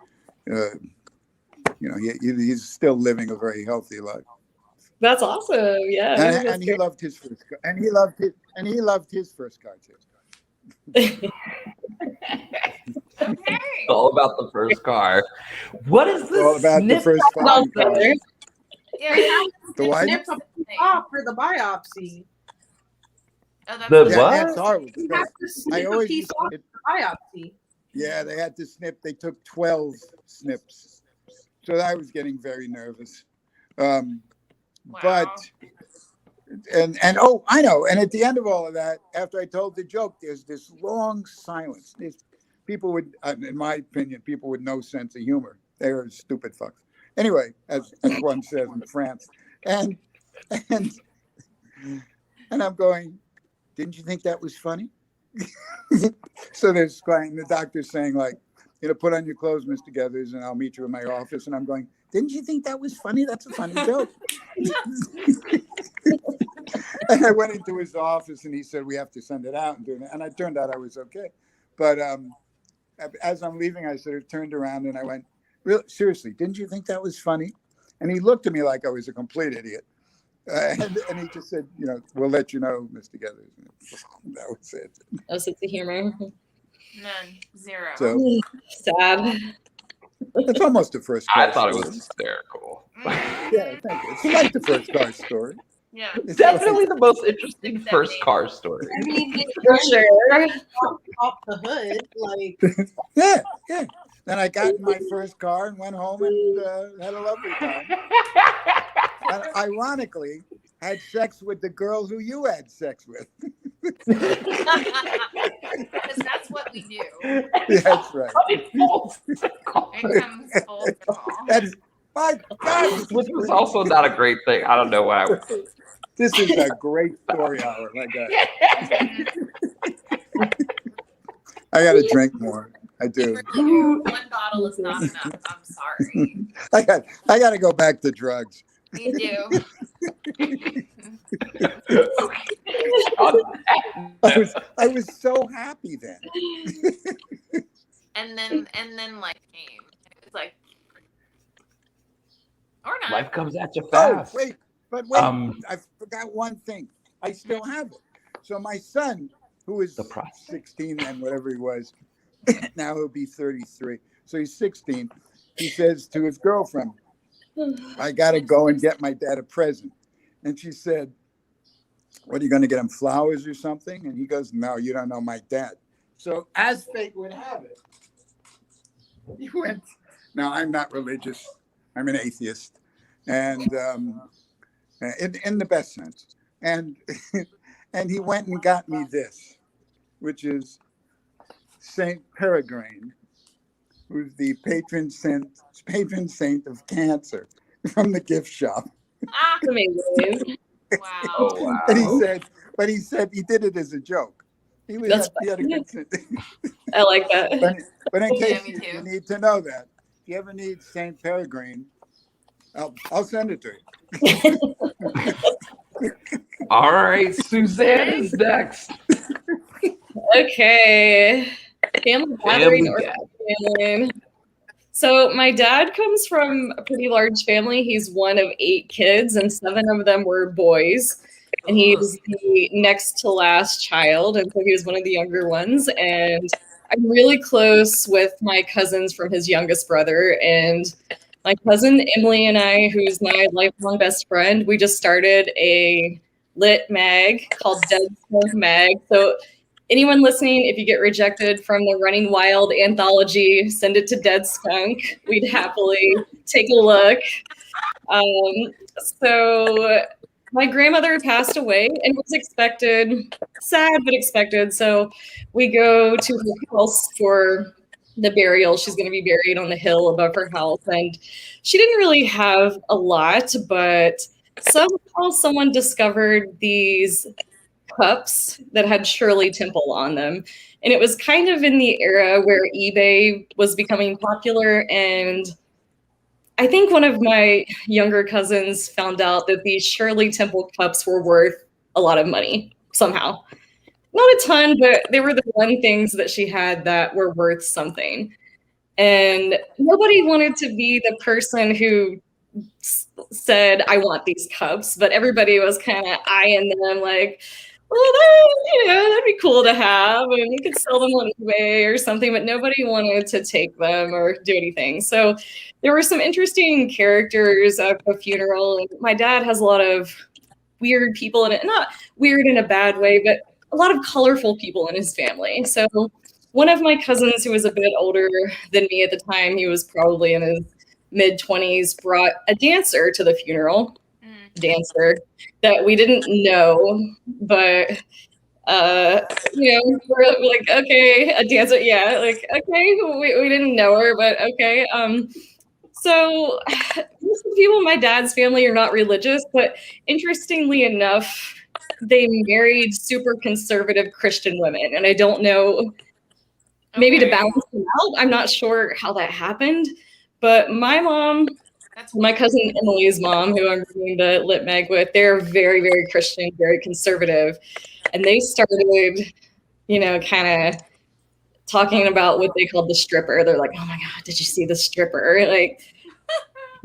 D: he's still living a very healthy life.
E: That's awesome. Yeah.
D: And he loved his first car. And he loved his first car too.
A: Okay.
B: All about the first car. What is this?
D: All about the first car.
A: Yeah,
D: The what?
C: Snip off for the biopsy.
A: Oh, that's
B: The
D: Yeah,
B: what?
D: that's horrible.
C: You have to snip a piece off for the biopsy.
D: Yeah, they had to snip. They took 12 snips. So I was getting very nervous.
A: Wow.
D: But I know. And at the end of all of that, after I told the joke, there's this long silence. People would, in my opinion, people with no sense of humor. They are stupid fucks. Anyway, as one says in France. And I'm going, didn't you think that was funny? So there's the doctor's saying like, put on your clothes, Mr. Gathers, and I'll meet you in my office. And I'm going, didn't you think that was funny? That's a funny joke. And I went into his office and he said, we have to send it out and do it. And it turned out I was okay. But as I'm leaving, I sort of turned around and I went, really, seriously, didn't you think that was funny? And he looked at me like I was a complete idiot. And he just said, we'll let you know, Mr. Gathers. That was it.
E: No sense of humor.
A: None. Zero.
D: So
E: Sad.
D: it's almost a first car
B: I thought it
D: story.
B: was hysterical.
D: Yeah, thank you. It's like the first car story.
A: Yeah.
D: It's
B: Definitely the most interesting first car story.
C: I mean,
E: For sure.
C: off the hood, like
D: Yeah. Then I got in my first car and went home and had a lovely time. And ironically, had sex with the girl who you had sex with.
A: Because that's what we do.
D: That's right.
A: It comes full circle.
D: That's, my God.
B: Which was also not a great thing. I don't know why.
D: This is a great story hour, my God. I got to drink more. I do.
A: One bottle is not enough. I'm sorry.
D: I got to go back to drugs.
A: You do.
D: I was so happy then.
A: And then life came. It was like, or not.
B: Life comes at you
D: Oh,
B: fast.
D: wait, I forgot one thing. I still have it. So my son, who is
B: The process.
D: 16 and whatever he was, now he'll be 33. So he's 16. He says to his girlfriend, I got to go and get my dad a present. And she said, what, are you going to get him flowers or something? And he goes, no, you don't know my dad. So as fate would have it, he went, now I'm not religious. I'm an atheist. And in the best sense. And and he went and got me this, which is Saint Peregrine, who's the patron saint of cancer, from the gift shop.
A: Ah,
E: Amazing.
A: wow.
B: Oh, wow.
D: And he said he did it as a joke. He had a good sense.
E: I like that.
D: But in
A: Yeah,
D: case
A: me
D: you
A: too.
D: need to know that, if you ever need Saint Peregrine, I'll send it to you.
B: All right, Suzanne is next.
E: Okay. Family gathering or
B: gathering.
E: family. So my dad comes from a pretty large family. He's one of 8 kids, and 7 of them were boys. And he was the next to last child, and so he was one of the younger ones. And I'm really close with my cousins from his youngest brother. And my cousin Emily and I, who's my lifelong best friend, we just started a lit mag called Dead Skunk Mag. So anyone listening, if you get rejected from the Running Wild anthology, send it to Dead Skunk. We'd happily take a look. So my grandmother passed away and was expected, sad but expected. So we go to her house for the burial. She's going to be buried on the hill above her house. And she didn't really have a lot, but somehow someone discovered these cups that had Shirley Temple on them. And it was kind of in the era where eBay was becoming popular. And I think one of my younger cousins found out that these Shirley Temple cups were worth a lot of money somehow. Not a ton, but they were the one things that she had that were worth something. And nobody wanted to be the person who said, I want these cups, but everybody was kind of eyeing them like, well, that'd be cool to have, and you could sell them on eBay or something, but nobody wanted to take them or do anything. So there were some interesting characters at the funeral, and my dad has a lot of weird people in it, not weird in a bad way, but a lot of colorful people in his family. So one of my cousins, who was a bit older than me at the time, he was probably in his mid-20s, brought a dancer to the funeral. Dancer that we didn't know, but we're like, okay, a dancer, yeah, like, okay, we didn't know her, but okay. So most of the people in my dad's family are not religious, but interestingly enough, they married super conservative Christian women, and I don't know, maybe to balance them out. I'm not sure how that happened, but my mom, my cousin Emily's mom, who I'm reading the lit mag with, they're very, very Christian, very conservative. And they started, kind of talking about what they called the stripper. They're like, oh my God, did you see the stripper? Like,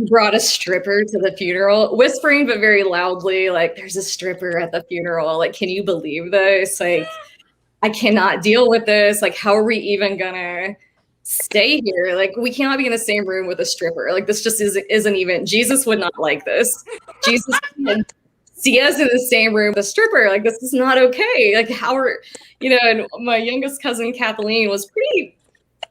E: brought a stripper to the funeral, whispering, but very loudly, like, there's a stripper at the funeral. Like, can you believe this? Like, I cannot deal with this. Like, how are we even gonna stay here? Like, we cannot be in the same room with a stripper. Like, this just isn't even, Jesus would not like this. Jesus would see us in the same room with a stripper. Like, this is not okay. Like, how are, and my youngest cousin Kathleen was pretty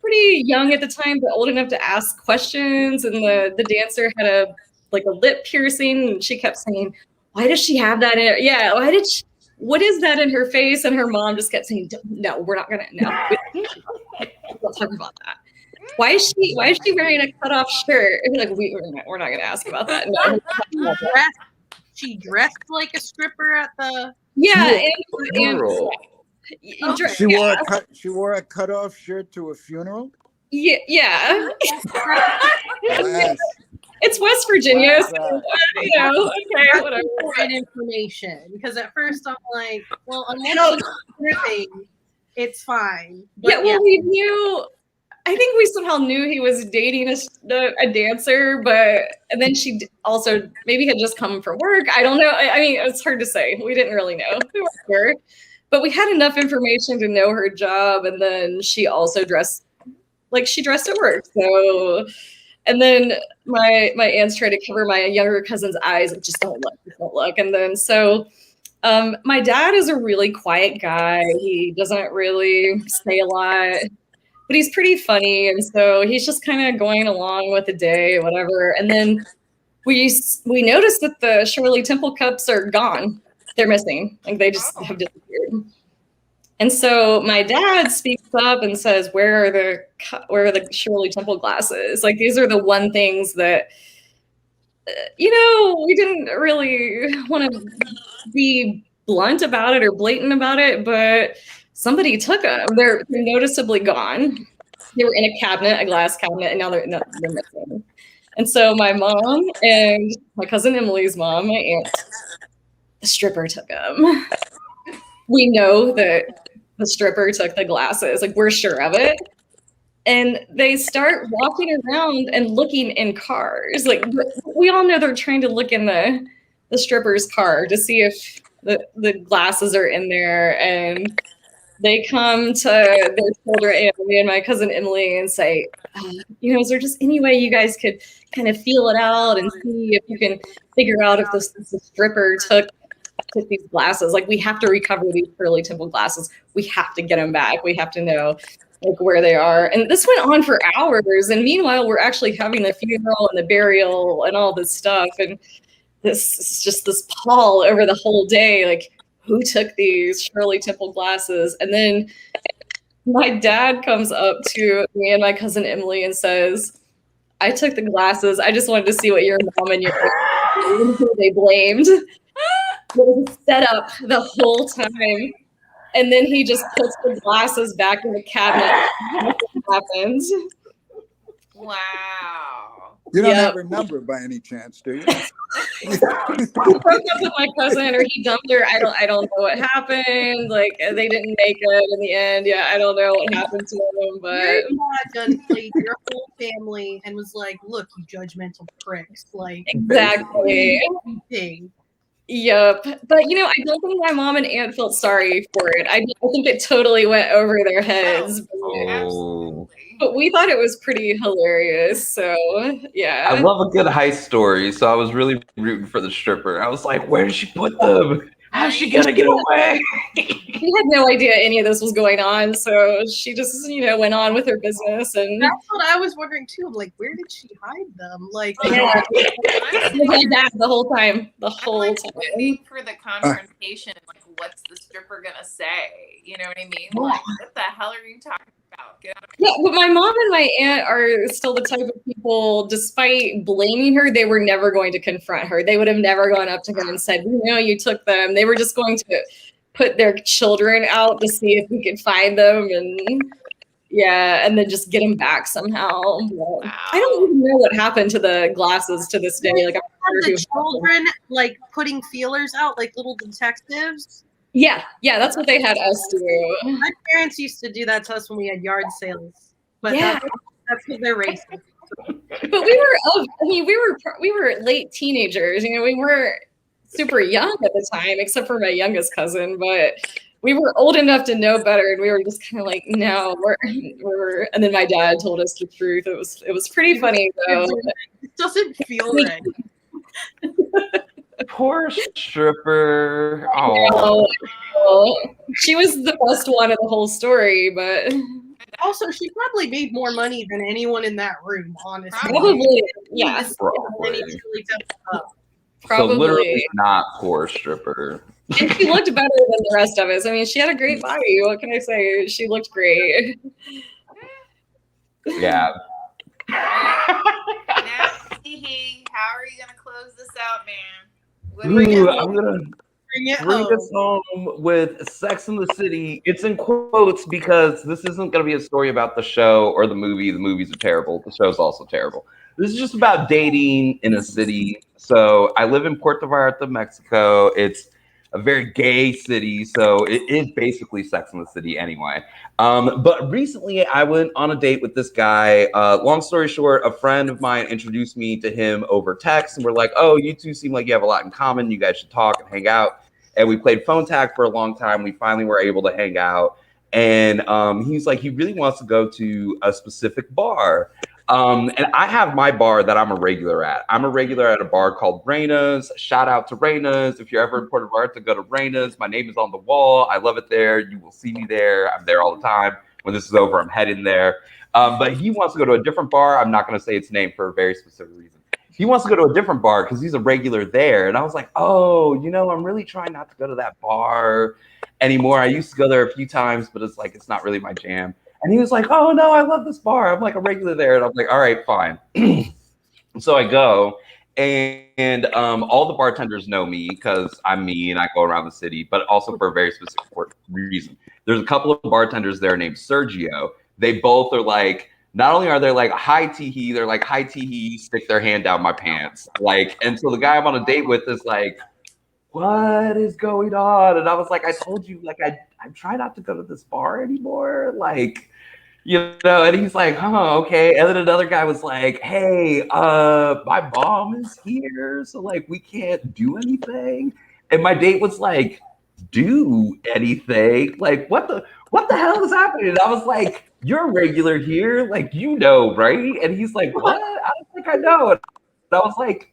E: pretty young at the time, but old enough to ask questions. And the dancer had a lip piercing, and she kept saying, "Why does she have that in her? Yeah, why did she? What is that in her face?" And her mom just kept saying, "No, we're not gonna. No, we don't talk about that. Why is she wearing a cutoff shirt?" And like, we're not gonna ask about that. No.
C: She dressed like a stripper at the.
E: Yeah,
B: Funeral.
D: She wore a cutoff shirt to a funeral.
E: Yeah.
D: Yes.
E: It's West Virginia,
D: Wow.
E: so, okay, whatever.
C: Right information, because at first I'm like, well, unless she's stripping, it's fine. But
E: We knew. I think we somehow knew he was dating a dancer, and then she also maybe had just come from work. I don't know. I mean, it's hard to say. We didn't really know. We weren't sure, but we had enough information to know her job, and then she also dressed like she dressed at work. So, and then my aunts tried to cover my younger cousin's eyes, like, just don't look. And then so. My dad is a really quiet guy. He doesn't really say a lot, but he's pretty funny. And so he's just kind of going along with the day, whatever. And then we noticed that the Shirley Temple cups are gone. They're missing. Like, they just have disappeared. And so my dad speaks up and says, where are the Shirley Temple glasses? Like, these are the one things that, we didn't really want to be blunt about it or blatant about it, but somebody took them. They're noticeably gone. They were in a glass cabinet, and now they're missing. And so my mom and my cousin Emily's mom, my aunt, the stripper took them. We know that the stripper took the glasses. Like, we're sure of it. And they start walking around and looking in cars. Like, we all know they're trying to look in the stripper's car to see if the glasses are in there. And they come to their children, me and my cousin Emily, and say, is there just any way you guys could kind of feel it out and see if you can figure out if the stripper took these glasses? Like, we have to recover these Shirley Temple glasses. We have to get them back. We have to know where they are. And this went on for hours. And meanwhile, we're actually having the funeral and the burial and all this stuff. And this is just this pall over the whole day. Like, who took these Shirley Temple glasses? And then my dad comes up to me and my cousin Emily and says, I took the glasses. I just wanted to see what your mom and who they blamed. It was a setup the whole time. And then he just puts the glasses back in the cabinet. Nothing happens.
A: Wow.
D: You don't have her number by any chance, do you?
E: He broke up with my cousin, or he dumped her. I don't know what happened. Like, they didn't make it in the end. Yeah, I don't know what happened to him. But
C: your dad done played your whole family and was like, "Look, you judgmental pricks!" Like,
E: exactly. Yep. But, I don't think my mom and aunt felt sorry for it. I think it totally went over their heads.
B: Oh.
E: But we thought it was pretty hilarious. So, yeah.
B: I love a good heist story, so I was really rooting for the stripper. I was like, where did she put them? How's she going to get away?
E: She had no idea any of this was going on. So she just, went on with her business. And
C: that's what I was wondering, too. I'm like, where did she hide them? Like,
E: yeah. That the whole time. The whole time.
A: Waiting for the confrontation. Like, what's the stripper going to say? You know what I mean? Like, what the hell are you talking about? Get out of here.
E: Yeah, but my mom and my aunt are still the type of people, despite blaming her, they were never going to confront her. They would have never gone up to her and said, you took them. They were just going to put their children out to see if we could find them and then just get them back somehow. Wow. I don't even know what happened to the glasses to this day. Like, I'm
C: the children like putting feelers out like little detectives.
E: Yeah, that's what they had us do.
C: My parents used to do that to us when we had yard sales. But that's what they're racing.
E: But we were late teenagers. We weren't super young at the time, except for my youngest cousin. But we were old enough to know better, and we were just kind of like, no, we're. And then my dad told us the truth. It was pretty funny though.
C: It doesn't feel right.
B: Poor stripper. Oh.
E: She was the best one of the whole story, but
C: Also, she probably made more money than anyone in that room, honestly.
E: Probably, yeah.
B: Probably. So
E: Probably.
B: literally not poor stripper.
E: And she looked better than the rest of us. I mean, she had a great body. What can I say? She looked great.
B: Yeah.
A: Now, Tihi, how are you gonna close this out, man? What
B: Ooh, I'm gonna
C: Bring it
B: bring
C: home.
B: us home with Sex in the City. It's in quotes because this isn't going to be a story about the show or the movie. The movies are terrible. The show's also terrible. This is just about dating in a city. So I live in Puerto Vallarta, Mexico. It's a very gay city. So it is basically Sex in the City anyway. But recently I went on a date with this guy. Long story short, a friend of mine introduced me to him over text. And we're like, oh, you two seem like you have a lot in common. You guys should talk and hang out. And we played phone tag for a long time. We finally were able to hang out. And he's like, he really wants to go to a specific bar. And I have my bar that I'm a regular at. I'm a regular at a bar called Reina's. Shout out to Reina's. If you're ever in Puerto Vallarta, go to Reina's. My name is on the wall. I love it there. You will see me there. I'm there all the time. When this is over, I'm heading there. But he wants to go to a different bar. I'm not going to say its name for a very specific reason. He wants to go to a different bar because he's a regular there. And I was like, oh, I'm really trying not to go to that bar anymore. I used to go there a few times, but it's like, it's not really my jam. And he was like, oh, no, I love this bar. I'm like a regular there. And I'm like, all right, fine. So I go, and all the bartenders know me because I'm me and I go around the city, but also for a very specific reason. There's a couple of bartenders there named Sergio. They both are like, not only are they like, hi, Tihi, they're like, hi, Tihi, stick their hand down my pants. Like, and so the guy I'm on a date with is like, what is going on? And I was like, I told you, like, I try not to go to this bar anymore. Like, and he's like, huh, okay. And then another guy was like, hey, my mom is here, so like we can't do anything. And my date was like, do anything? Like, what the hell is happening? And I was like, you're a regular here, like right? And he's like, what? I don't think I know. And I was like,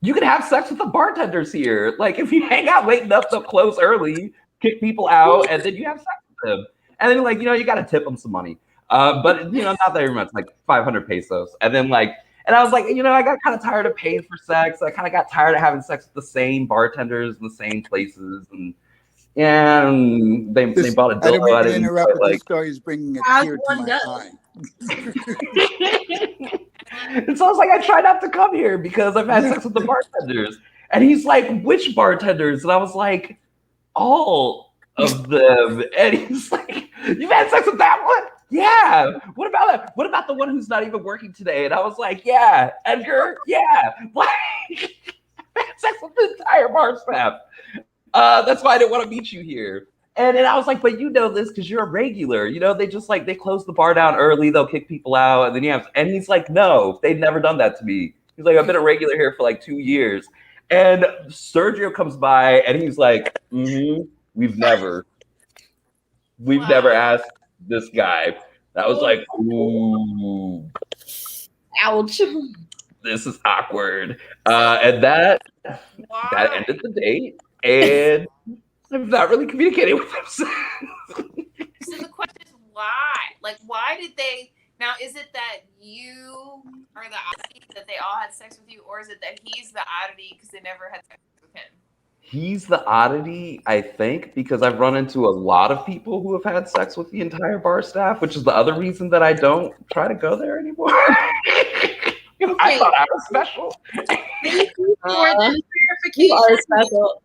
B: you can have sex with the bartenders here. Like, if you hang out late enough, they'll close early, kick people out, and then you have sex with them. And then, like, you got to tip them some money. But, not that very much, like 500 pesos. And then, like, and I was like, I got kind of tired of paying for sex. I kind of got tired of having sex with the same bartenders in the same places. And they bought a dildo.
D: I didn't mean to
B: didn't
D: interrupt, but
B: like,
D: this story is bringing a
C: As
D: tear to
C: one
D: my
C: does.
D: eye.
B: And so I was like, I try not to come here because I've had sex with the bartenders. And he's like, which bartenders? And I was like, all of them. And he's like, you've had sex with that one? Yeah. What about the one who's not even working today? And I was like, yeah. Edgar? Yeah. Like, I've had sex with the entire bar staff. That's why I didn't want to meet you here. And then I was like, but you know this because you're a regular. They just like, they close the bar down early. They'll kick people out. And then and he's like, no, they've never done that to me. He's like, I've been a regular here for like 2 years. And Sergio comes by and he's like, we've never asked this guy. I was like, ooh.
E: Ouch.
B: This is awkward. And that ended the date. And I'm not really communicating with them.
A: So the question is why? Like, why did they? Now, is it that you are the oddity that they all had sex with you, or is it that he's the oddity because they never had sex with him?
B: He's the oddity, I think, because I've run into a lot of people who have had sex with the entire bar staff, which is the other reason that I don't try to go there anymore. I thought I was special.
C: Thank you for the clarification.
E: You are special.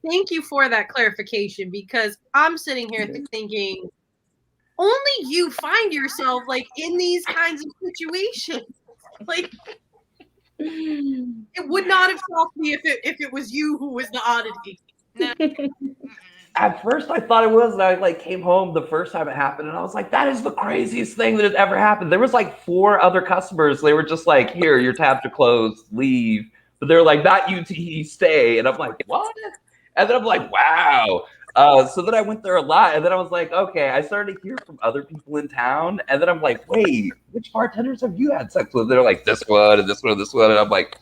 C: Thank you for that clarification because I'm sitting here thinking only you find yourself like in these kinds of situations. Like it would not have shocked me if it was you who was the oddity.
A: No.
B: At first I thought it was, and I like came home the first time it happened, and I was like, that is the craziest thing that has ever happened. There was like 4 other customers. They were just like, here, your tabs are closed, leave. But they're like, not you, stay. And I'm like, what? And then I'm like, wow. So then I went there a lot. And then I was like, okay, I started to hear from other people in town. And then I'm like, wait, which bartenders have you had sex with? They're like, this one and this one and this one. And I'm like,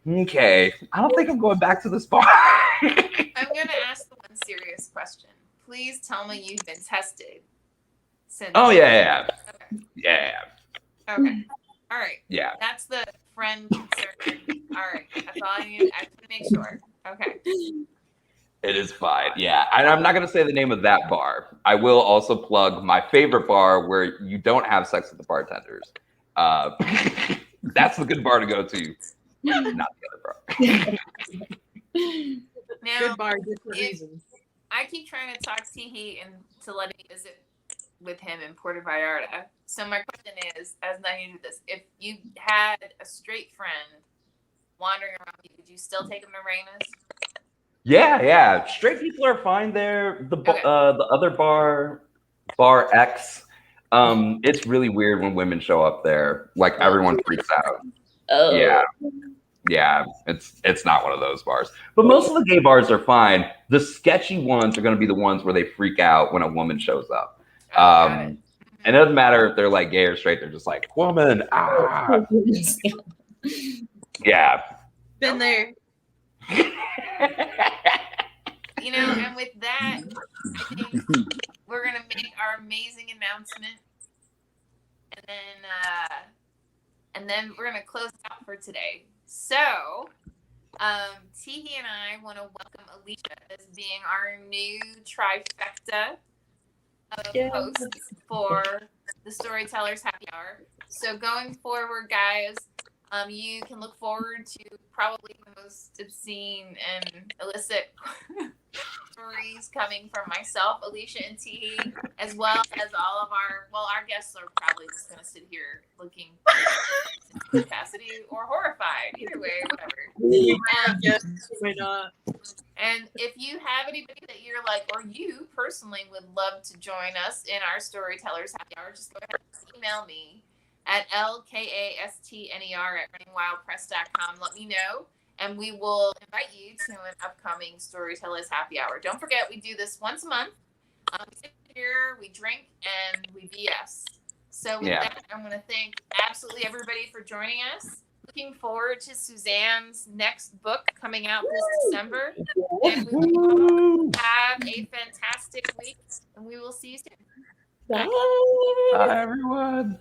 B: okay, I don't think I'm going back to this bar.
A: I'm going to ask the one serious question. Please tell me you've been tested Since
B: Oh yeah,
A: Okay.
B: yeah.
A: Okay. All right.
B: Yeah.
A: That's the friend concern. All right. That's all I need. I have to make sure. Okay.
B: It is fine. Yeah. And I'm not going to say the name of that bar. I will also plug my favorite bar where you don't have sex with the bartenders. That's the good bar to go to, not the other bar.
A: Now,
C: Good bar, different
A: if-
C: reasons.
A: I keep trying to talk Tihi into letting me visit with him in Puerto Vallarta. So my question is, as nothing to do this, if you had a straight friend wandering around with you, would you still take him to Raina's?
B: Yeah. Straight people are fine there. The
A: Okay.
B: the other bar X, it's really weird when women show up there. Like everyone freaks out.
E: Oh.
B: Yeah, it's not one of those bars. But most of the gay bars are fine. The sketchy ones are going to be the ones where they freak out when a woman shows up.
A: Got it.
B: And it doesn't matter if they're like gay or straight. They're just like, woman, ah. Yeah.
C: Been there.
A: You know, and with that, I think we're gonna make our amazing announcement, and then we're gonna close out for today. So, Tihi and I want to welcome Alicia as being our new trifecta of hosts for the Storytellers Happy Hour. So going forward, guys, you can look forward to probably the most obscene and illicit stories coming from myself, Alicia, and Tihi, as well as all of our guests are probably just going to sit here looking in capacity or horrified. Either way, whatever.
C: Yes, why not?
A: And if you have anybody that you're like, or you personally would love to join us in our Storytellers Happy Hour, just go ahead and email me at lkastner@runningwildpress.com. Let me know, and we will invite you to an upcoming Storytellers Happy Hour. Don't forget, we do this once a month. We sit here, we drink, and we BS. So with that, I want to thank absolutely everybody for joining us. Looking forward to Suzanne's next book coming out this December. And we will have a fantastic week, and we will see you soon.
E: Bye.
B: Bye, everyone.